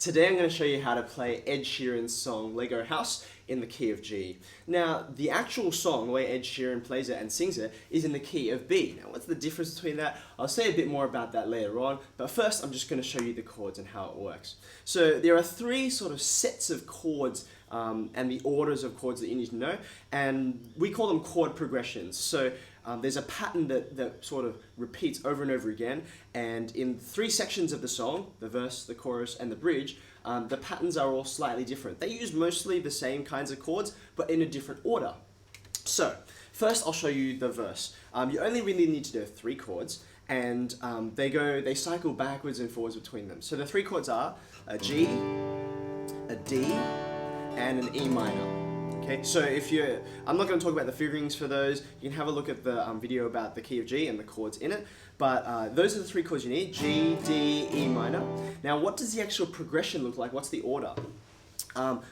Today I'm going to show you how to play Ed Sheeran's song Lego House in the key of G. Now, the actual song, the way Ed Sheeran plays it and sings it, is in the key of B. Now, what's the difference between that? I'll say a bit more about that later on, but first I'm just going to show you the chords and how it works. So there are three sort of sets of chords and the orders of chords that you need to know, and we call them chord progressions. So there's a pattern that sort of repeats over and over again, and in three sections of the song, the verse, the chorus, and the bridge, the patterns are all slightly different. They use mostly the same kinds of chords, but in a different order. So, first I'll show you the verse. You only really need to know three chords, and they cycle backwards and forwards between them. So the three chords are a G, a D, and an E minor. Okay, so I'm not going to talk about the figurings for those. You can have a look at the video about the key of G and the chords in it. But those are the three chords you need: G, D, E minor. Now, what does the actual progression look like? What's the order?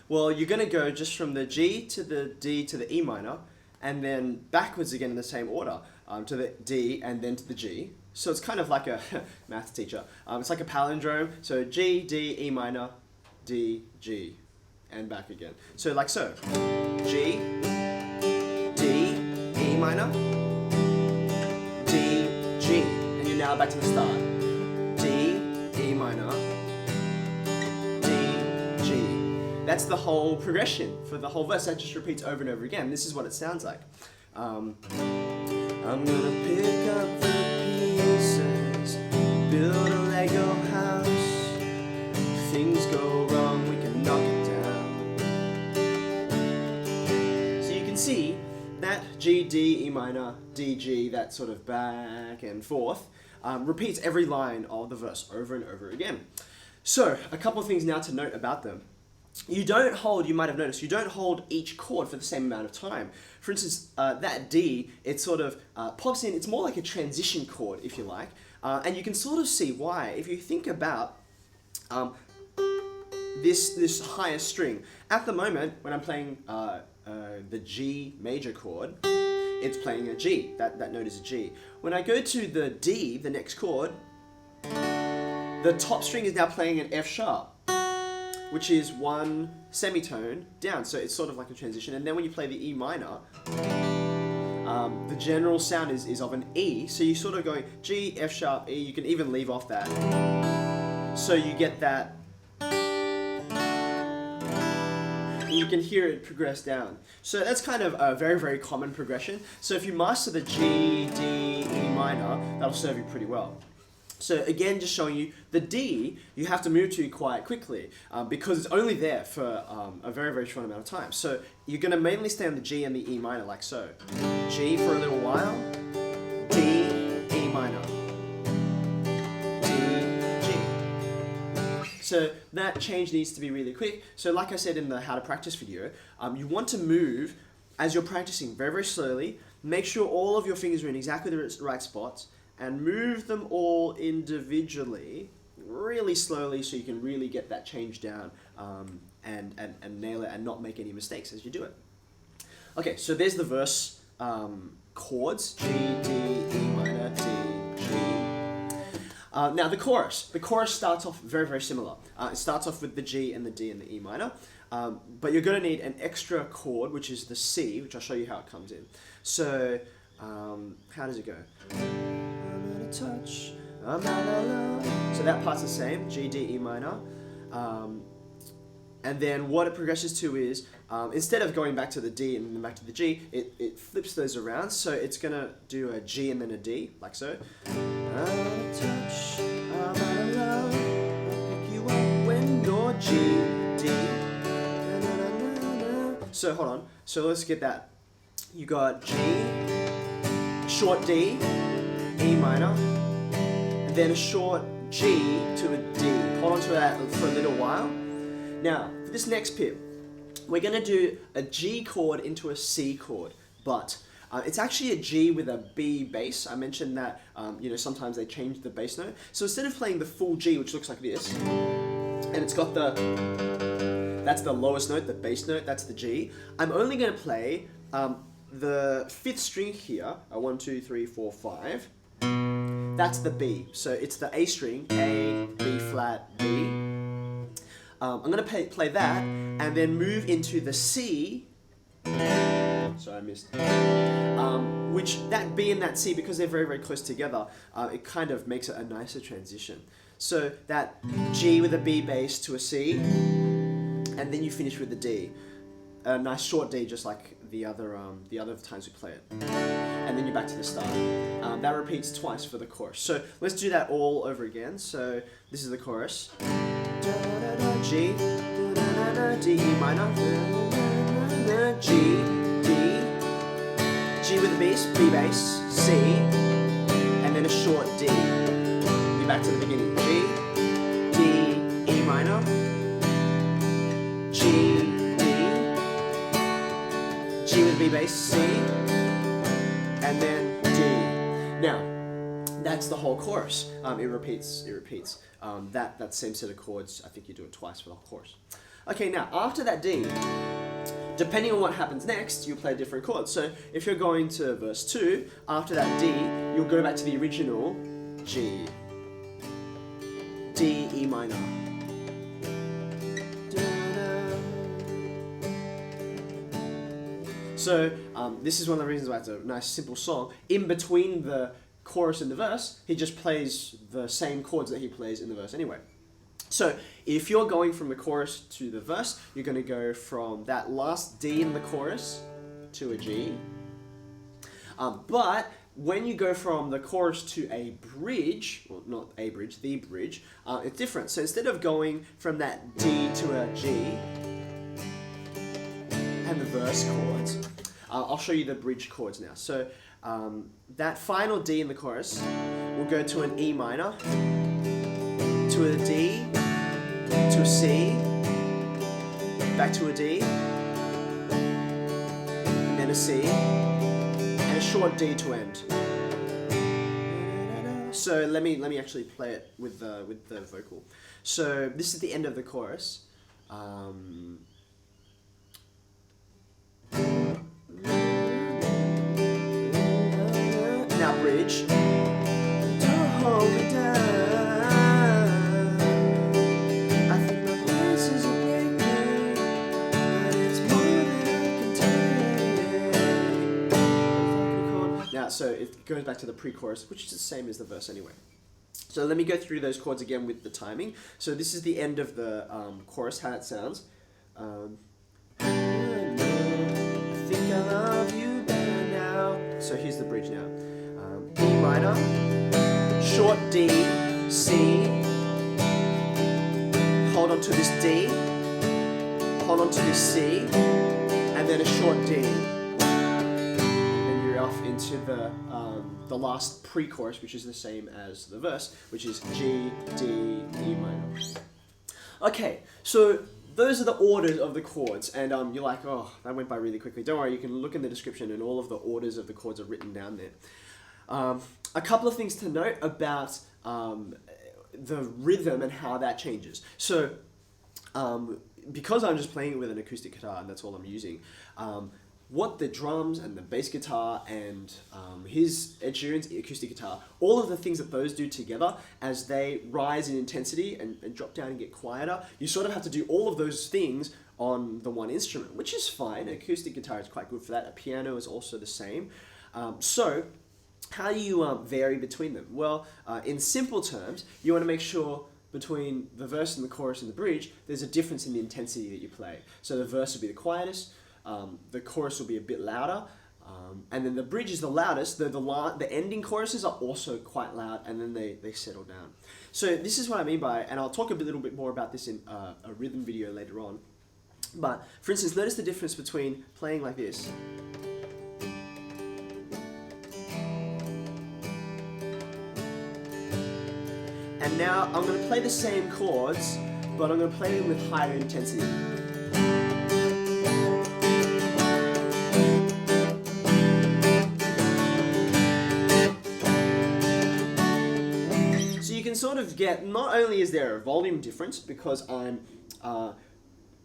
Well, you're going to go just from the G to the D to the E minor, and then backwards again in the same order to the D and then to the G. So it's kind of like a math teacher. It's like a palindrome. So G, D, E minor, D, G, and back again. So like so. G, D, E minor, D, G. And you're now back to the start. D, E minor, D, G. That's the whole progression for the whole verse. That just repeats over and over again. This is what it sounds like. I'm gonna pick up the pieces, build a Lego house. If things go wrong, we can knock it down. See that G, D, E minor, D, G, that sort of back and forth, repeats every line of the verse over and over again. So, a couple of things now to note about them. You might have noticed, you don't hold each chord for the same amount of time. For instance, that D, it sort of pops in, it's more like a transition chord, if you like, and you can sort of see why. If you think about this higher string, at the moment, when I'm playing the G major chord, it's playing a G. That note is a G. When I go to the D, the next chord, the top string is now playing an F sharp, which is one semitone down. So it's sort of like a transition. And then when you play the E minor, the general sound is of an E. So you sort of go G, F sharp, E. You can even leave off that. So you get that. You can hear it progress down. So that's kind of a very, very common progression. So if you master the G, D, E minor, that'll serve you pretty well. So again, just showing you the D, you have to move to quite quickly because it's only there for a very, very short amount of time. So you're going to mainly stay on the G and the E minor like so. G for a little while, D, E minor, So that change needs to be really quick. So like I said in the how to practice video, you want to move as you're practicing very, very slowly. Make sure all of your fingers are in exactly the right spots and move them all individually really slowly so you can really get that change down and nail it and not make any mistakes as you do it. Okay, so there's the verse chords, G, D, E minor, D, G. Now the chorus. The chorus starts off very, very similar. It starts off with the G and the D and the E minor, but you're going to need an extra chord, which is the C, which I'll show you how it comes in. So, how does it go? I'm out of touch, I'm out of love. So that part's the same, G, D, E minor. And then what it progresses to is, instead of going back to the D and then back to the G, it flips those around. So it's going to do a G and then a D, like so. I'm out of touch, I'm out of love, I'll pick you up when you're G, D. So hold on, so let's get that. You got G, short D, E minor, and then a short G to a D. Hold on to that for a little while. Now, for this next pip, we're going to do a G chord into a C chord, but it's actually a G with a B bass. I mentioned that sometimes they change the bass note. So instead of playing the full G, which looks like this, and it's got that's the lowest note, the bass note, that's the G, I'm only going to play the fifth string here, 1, 2, 3, 4, 5. That's the B. So it's the A string, A, B flat, B. I'm going to play that and then move into the C. Sorry, I missed. Which that B and that C, because they're very, very close together, it kind of makes it a nicer transition. So that G with a B bass to a C, and then you finish with the D. A nice short D, just like the other times we play it. And then you're back to the start. That repeats twice for the chorus. So let's do that all over again. So this is the chorus. G, D, E minor, G, D, G with a bass, B bass, C, and then a short D. Be back to the beginning. G, D, E minor, G, D, G with B bass, C, and then D. Now, that's the whole chorus. It repeats. That same set of chords. I think you do it twice for the whole chorus. Okay, now after that D, depending on what happens next, you'll play different chords. So if you're going to verse 2, after that D, you'll go back to the original G, D, E minor. So this is one of the reasons why it's a nice simple song. In between the chorus and the verse, he just plays the same chords that he plays in the verse anyway. So if you're going from the chorus to the verse, you're going to go from that last D in the chorus to a G. But when you go from the chorus to a bridge, well, not a bridge, the bridge, it's different. So instead of going from that D to a G and the verse chords, I'll show you the bridge chords now. So that final D in the chorus will go to an E minor, to a D, to a C, back to a D, and then a C, and a short D to end. So let me actually play it with the vocal. So this is the end of the chorus. Now bridge. Don't hold me down. I think my voice is breaking, but it's more than I can take. Now, so it goes back to the pre-chorus, which is the same as the verse anyway. So let me go through those chords again with the timing. So this is the end of the chorus, how it sounds. I think I love you better now. So here's the bridge now. E minor, short D, C, hold on to this D, hold on to this C, and then a short D. And you're off into the last pre-chorus, which is the same as the verse, which is G, D, E minor. Okay, so those are the orders of the chords, and you're like, oh, that went by really quickly. Don't worry, you can look in the description and all of the orders of the chords are written down there. A couple of things to note about the rhythm and how that changes. So, because I'm just playing it with an acoustic guitar and that's all I'm using, what the drums and the bass guitar and his Ed Sheeran's acoustic guitar, all of the things that those do together as they rise in intensity and drop down and get quieter, you sort of have to do all of those things on the one instrument, which is fine. An acoustic guitar is quite good for that. A piano is also the same. So how do you vary between them? Well, in simple terms, you want to make sure between the verse and the chorus and the bridge, there's a difference in the intensity that you play. So the verse will be the quietest, the chorus will be a bit louder, and then the bridge is the loudest. The ending choruses are also quite loud, and then they settle down. So this is what I mean by, and I'll talk a little bit more about this in a rhythm video later on. But for instance, notice the difference between playing like this. And now I'm going to play the same chords, but I'm going to play them with higher intensity. So you can sort of get, not only is there a volume difference because I'm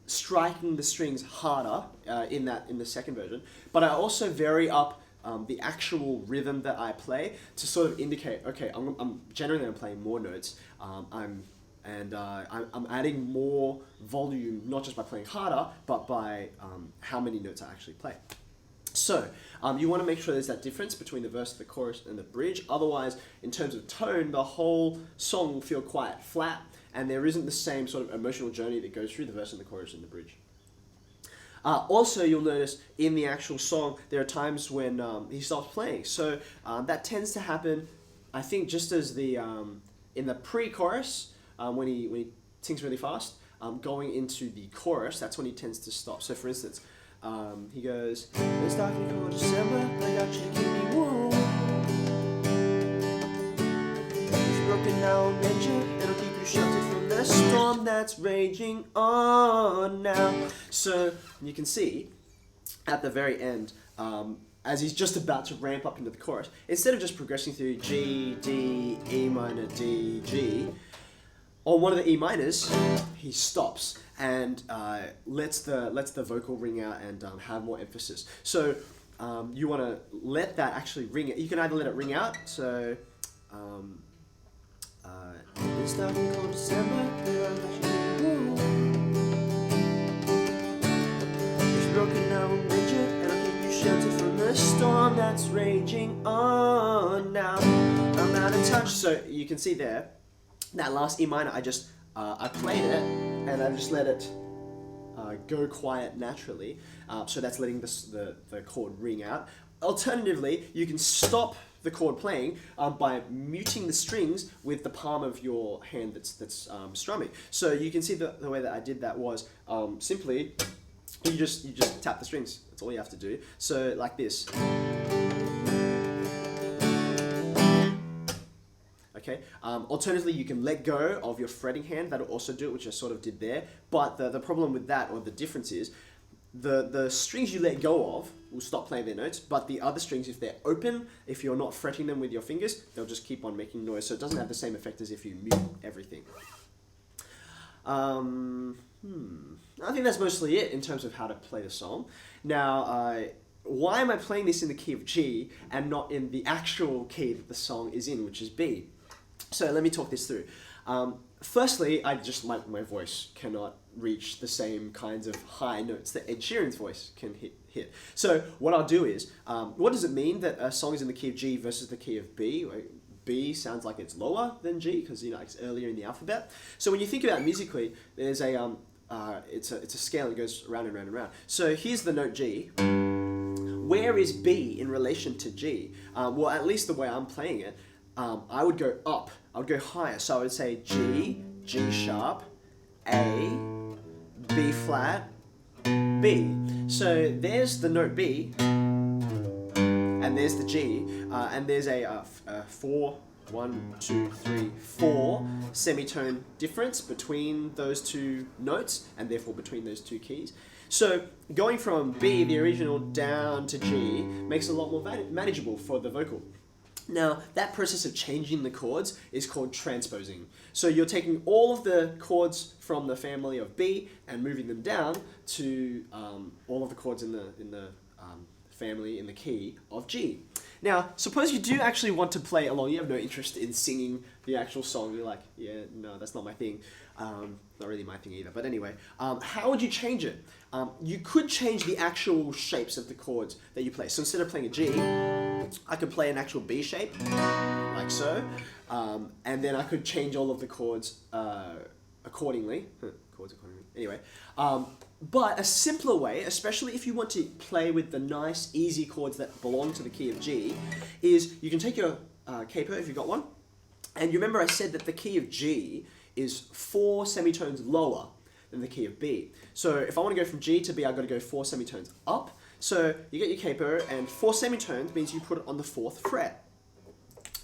striking the strings harder in the second version, but I also vary up the actual rhythm that I play to sort of indicate, okay, I'm generally playing more notes, I'm And I'm adding more volume, not just by playing harder, but by how many notes I actually play. So, you want to make sure there's that difference between the verse, the chorus, and the bridge. Otherwise, in terms of tone, the whole song will feel quite flat, and there isn't the same sort of emotional journey that goes through the verse and the chorus and the bridge. Also, you'll notice in the actual song, there are times when he stops playing. So that tends to happen, I think, just as in the pre-chorus, when he sings really fast, going into the chorus, that's when he tends to stop. So for instance, he goes, "It's dark and cold December, I got you to keep me warm. It's broken now, I'll mend you, it'll keep you sheltered from the storm that's raging on now." So you can see at the very end, as he's just about to ramp up into the chorus, instead of just progressing through G, D, E minor, D, G, on one of the E minors, he stops and lets the vocal ring out and have more emphasis. So you want to let that actually ring out. You can either let it ring out, so it's dark and cold December, it's broken now, I'll mend you, and I'll keep you sheltered from the storm that's raging on now. I'm out of touch. So you can see there, that last E minor, I played it and I just let it go quiet naturally. So that's letting the chord ring out. Alternatively, you can stop the chord playing by muting the strings with the palm of your hand that's strumming. So you can see the way that I did that was simply you just tap the strings. That's all you have to do. So like this. Okay. Alternatively, you can let go of your fretting hand. That'll also do it, which I sort of did there. But the problem with that, or the difference is, the strings you let go of will stop playing their notes, but the other strings, if they're open, if you're not fretting them with your fingers, they'll just keep on making noise. So it doesn't have the same effect as if you mute everything. I think that's mostly it in terms of how to play the song. Now, why am I playing this in the key of G and not in the actual key that the song is in, which is B? So let me talk this through. Firstly, my voice cannot reach the same kinds of high notes that Ed Sheeran's voice can hit. So what I'll do is, what does it mean that a song is in the key of G versus the key of B? B sounds like it's lower than G because it's earlier in the alphabet. So when you think about it musically, there's it's a scale that goes round and round and round. So here's the note G. Where is B in relation to G? Well, at least the way I'm playing it, I would go up. I would go higher. So I would say G, G sharp, A, B flat, B. So there's the note B, and there's the G, and there's a 4, 1, 2, 3, 4 semitone difference between those two notes, and therefore between those two keys. So going from B, the original, down to G makes it a lot more manageable for the vocal. Now, that process of changing the chords is called transposing. So you're taking all of the chords from the family of B and moving them down to all of the chords in the family in the key of G. Now, suppose you do actually want to play along. You have no interest in singing the actual song. You're like, yeah, no, that's not my thing. Not really my thing either. But anyway, how would you change it? You could change the actual shapes of the chords that you play. So instead of playing a G, I could play an actual B shape, like so. And then I could change all of the chords accordingly. Chords accordingly. Anyway. But a simpler way, especially if you want to play with the nice, easy chords that belong to the key of G, is you can take your capo, if you've got one, and you remember I said that the key of G is 4 semitones lower than the key of B. So if I want to go from G to B, I've got to go 4 semitones up. So you get your capo, and 4 semitones means you put it on the 4th fret,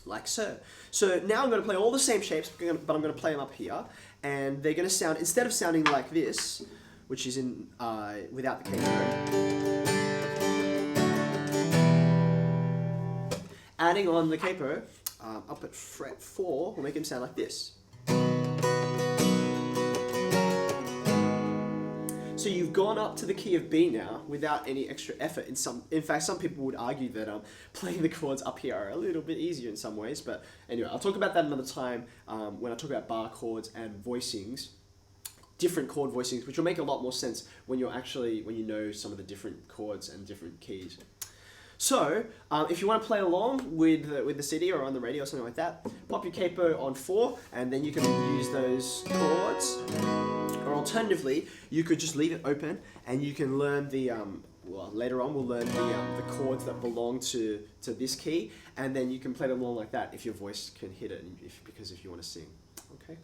like so. So now I'm going to play all the same shapes, but I'm going to play them up here, and they're going to sound, instead of sounding like this, which is in without the capo, adding on the capo up at fret 4 will make them sound like this. So you've gone up to the key of B now without any extra effort. In fact, some people would argue that playing the chords up here are a little bit easier in some ways. But anyway, I'll talk about that another time when I talk about bar chords and voicings, different chord voicings, which will make a lot more sense when you know some of the different chords and different keys. So, if you want to play along with the CD or on the radio or something like that, pop your capo on 4, and then you can use those chords. Or alternatively, you could just leave it open, and you can learn later on we'll learn the chords that belong to this key, and then you can play them along like that if your voice can hit it, because if you want to sing. Okay.